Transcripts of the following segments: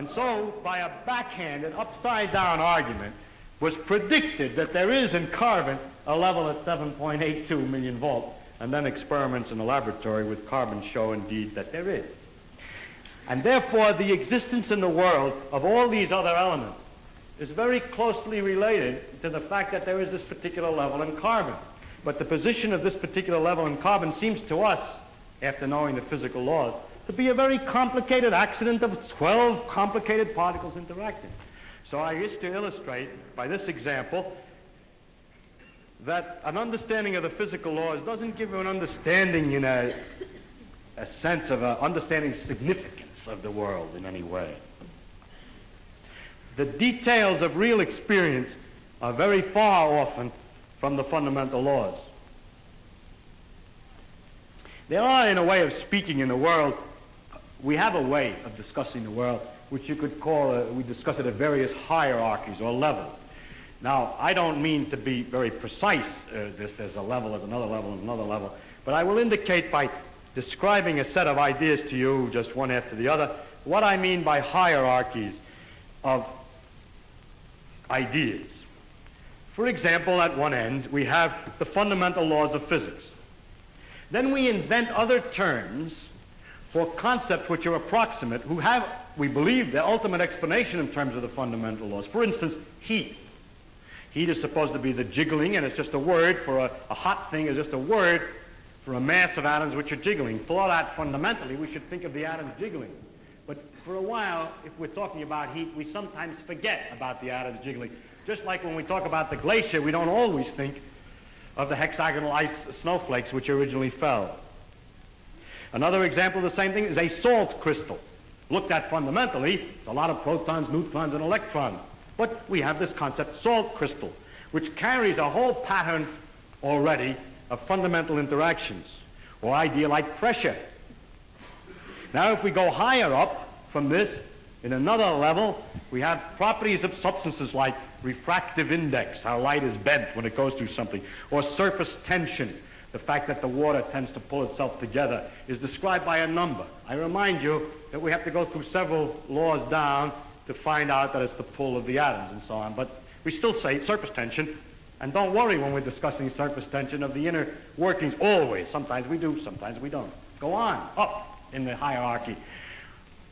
And so, by a backhanded, upside-down argument, was predicted that there is in carbon a level at 7.82 million volts, and then experiments in the laboratory with carbon show indeed that there is. And therefore, the existence in the world of all these other elements is very closely related to the fact that there is this particular level in carbon. But the position of this particular level in carbon seems to us, after knowing the physical laws, to be a very complicated accident of 12 complicated particles interacting. So I wish to illustrate by this example that an understanding of the physical laws doesn't give you an understanding in a sense of understanding significance of the world in any way. The details of real experience are very far often from the fundamental laws. There are, in a way of speaking in the world, we have a way of discussing the world which you could call, we discuss it at various hierarchies or levels. Now, I don't mean to be very precise, there's a level, there's another level, and another level, but I will indicate by describing a set of ideas to you, just one after the other, what I mean by hierarchies of ideas. For example, at one end, we have the fundamental laws of physics. Then we invent other terms for concepts which are approximate, who have, we believe, the ultimate explanation in terms of the fundamental laws. For instance, heat. Heat is supposed to be the jiggling, and it's just a word for a hot thing is just a word for a mass of atoms which are jiggling. For that, fundamentally, we should think of the atoms jiggling. But for a while, if we're talking about heat, we sometimes forget about the atoms jiggling. Just like when we talk about the glacier, we don't always think of the hexagonal ice snowflakes which originally fell. Another example of the same thing is a salt crystal. Looked at fundamentally, it's a lot of protons, neutrons, and electrons. But we have this concept, salt crystal, which carries a whole pattern already of fundamental interactions, or idea like pressure. Now, if we go higher up from this, in another level, we have properties of substances like refractive index, how light is bent when it goes through something, or surface tension, the fact that the water tends to pull itself together, is described by a number. I remind you that we have to go through several laws down to find out that it's the pull of the atoms and so on. But we still say surface tension, and don't worry when we're discussing surface tension of the inner workings, always. Sometimes we do, sometimes we don't. Go on, up in the hierarchy.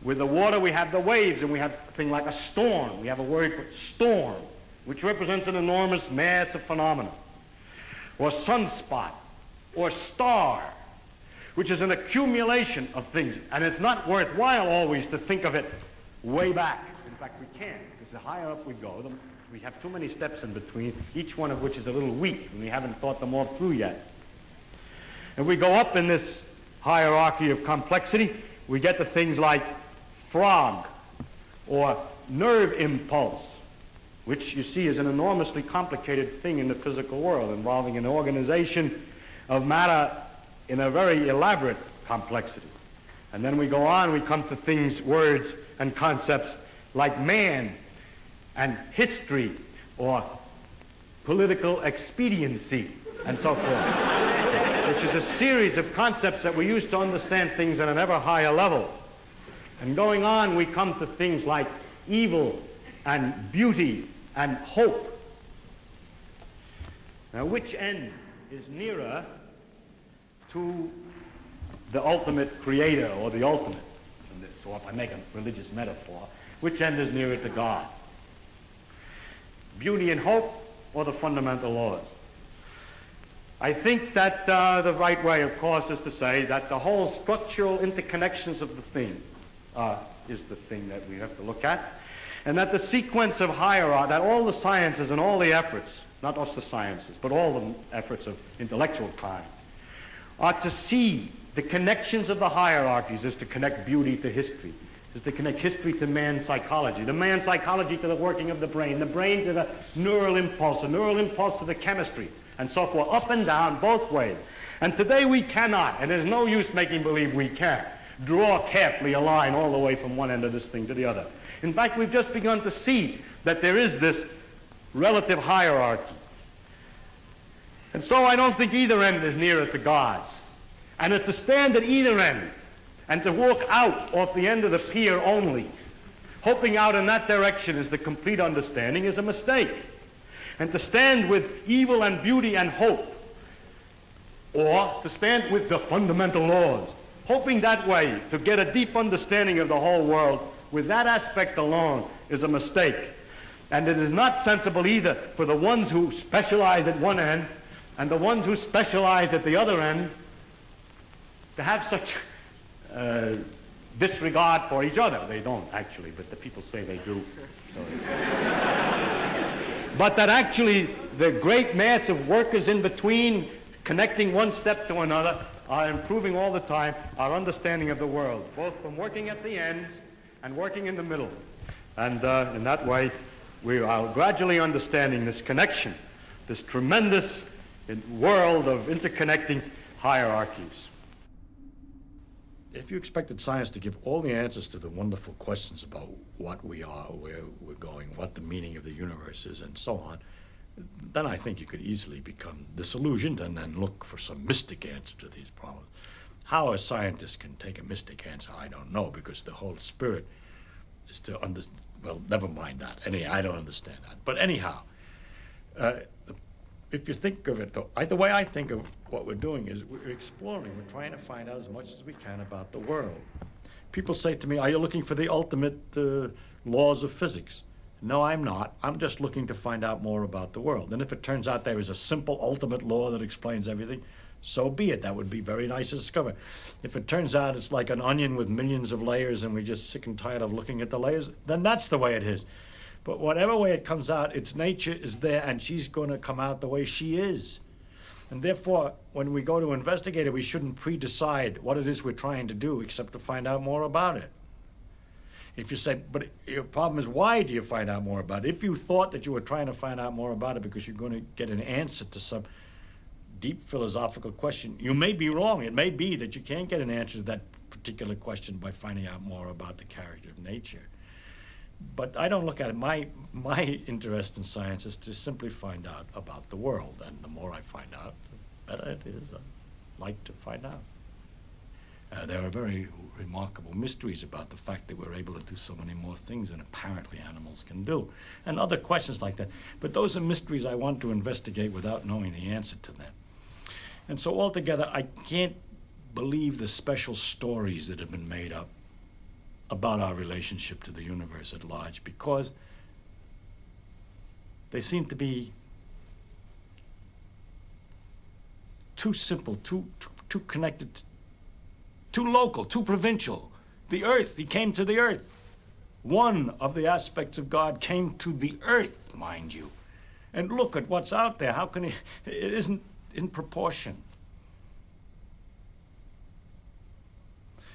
With the water, we have the waves, and we have a thing like a storm. We have a word for storm, which represents an enormous mass of phenomena. Or sunspot, or star, which is an accumulation of things. And it's not worthwhile always to think of it way back. In fact, we can't, because the higher up we go, we have too many steps in between, each one of which is a little weak, and we haven't thought them all through yet. If we go up in this hierarchy of complexity, we get to things like frog, or nerve impulse, which you see is an enormously complicated thing in the physical world, involving an organization of matter in a very elaborate complexity. And then we go on, we come to things, words, and concepts like man, and history, or political expediency, and so forth, which is a series of concepts that we use to understand things at an ever higher level. And going on, we come to things like evil, and beauty, and hope. Now, which end is nearer to the ultimate creator, or the ultimate? So if I make a religious metaphor, which end is nearer to God? Beauty and hope, or the fundamental laws? I think that the right way, of course, is to say that the whole structural interconnections of the thing is the thing that we have to look at, and that the sequence of hierarchy, that all the sciences and all the efforts, not just the sciences, but all the efforts of intellectual kind, are to see the connections of the hierarchies, is to connect beauty to history, is to connect history to man's psychology, the man's psychology to the working of the brain to the neural impulse to the chemistry, and so forth, up and down, both ways. And today we cannot, and there's no use making believe we can, draw carefully a line all the way from one end of this thing to the other. In fact, we've just begun to see that there is this relative hierarchy. And so I don't think either end is nearer to God's. And it's to stand at either end and to walk out off the end of the pier only hoping out in that direction is the complete understanding is a mistake. And to stand with evil and beauty and hope, or to stand with the fundamental laws, hoping that way to get a deep understanding of the whole world, with that aspect alone, is a mistake. And it is not sensible either for the ones who specialize at one end and the ones who specialize at the other end to have such disregard for each other. They don't actually, but the people say they do. So. But that actually the great mass of workers in between, connecting one step to another, are improving all the time our understanding of the world, both from working at the ends and working in the middle. And in that way, we are gradually understanding this connection, this tremendous world of interconnecting hierarchies. If you expected science to give all the answers to the wonderful questions about what we are, where we're going, what the meaning of the universe is, and so on, then I think you could easily become disillusioned and then look for some mystic answer to these problems. How a scientist can take a mystic answer, I don't know, because the whole spirit is to understand. Well, never mind that. I don't understand that. But anyhow, if you think of it, the way I think of what we're doing is we're exploring. We're trying to find out as much as we can about the world. People say to me, are you looking for the ultimate laws of physics? No, I'm not. I'm just looking to find out more about the world. And if it turns out there is a simple ultimate law that explains everything, so be it. That would be very nice to discover. If it turns out it's like an onion with millions of layers and we're just sick and tired of looking at the layers, then that's the way it is. But whatever way it comes out, its nature is there and she's going to come out the way she is. And therefore, when we go to investigate it, we shouldn't pre-decide what it is we're trying to do except to find out more about it. If you say, but your problem is, why do you find out more about it? If you thought that you were trying to find out more about it because you're going to get an answer to some deep philosophical question, you may be wrong. It may be that you can't get an answer to that particular question by finding out more about the character of nature. But I don't look at it. My interest in science is to simply find out about the world. And the more I find out, the better it is. I like to find out. There are very remarkable mysteries about the fact that we're able to do so many more things than apparently animals can do, and other questions like that. But those are mysteries I want to investigate without knowing the answer to them. And so altogether, I can't believe the special stories that have been made up about our relationship to the universe at large, because they seem to be too simple, too connected, too local, too provincial. The earth, he came to the earth. One of the aspects of God came to the earth, mind you. And look at what's out there. How can he, it isn't in proportion.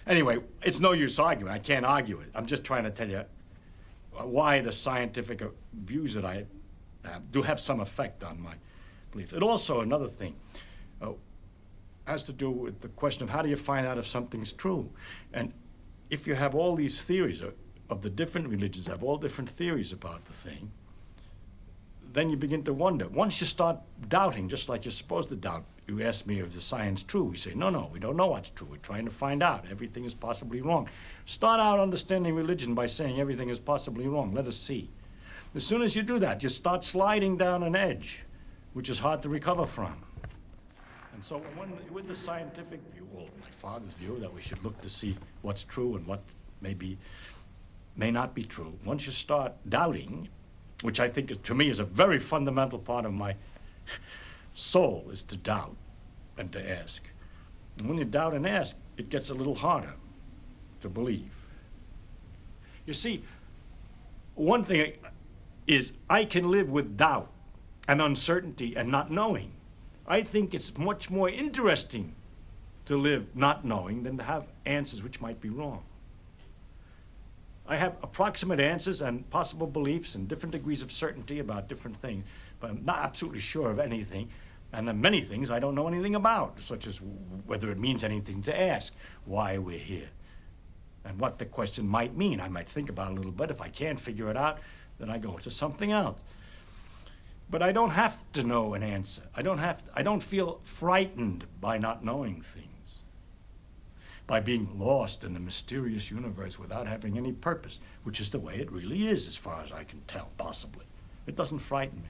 Anyway, it's no use arguing. I can't argue it. I'm just trying to tell you why the scientific views that I have do have some effect on my beliefs. And also another thing has to do with the question of how do you find out if something's true? And if you have all these theories of the different religions, have all different theories about the thing, then you begin to wonder. Once you start doubting, just like you're supposed to doubt, you ask me, is the science true? We say, no, we don't know what's true. We're trying to find out. Everything is possibly wrong. Start out understanding religion by saying everything is possibly wrong. Let us see. As soon as you do that, you start sliding down an edge, which is hard to recover from. And so with the scientific view, or my father's view, that we should look to see what's true and what may not be true, once you start doubting, which I think to me is a very fundamental part of my soul, is to doubt and to ask. And when you doubt and ask, it gets a little harder to believe. You see, one thing is I can live with doubt and uncertainty and not knowing. I think it's much more interesting to live not knowing than to have answers which might be wrong. I have approximate answers and possible beliefs and different degrees of certainty about different things, but I'm not absolutely sure of anything. And there are many things I don't know anything about, such as whether it means anything to ask, why we're here, and what the question might mean. I might think about it a little bit. If I can't figure it out, then I go to something else. But I don't have to know an answer. I don't feel frightened by not knowing things. by being lost in the mysterious universe without having any purpose, which is the way it really is, as far as I can tell, possibly. It doesn't frighten me.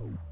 Oh.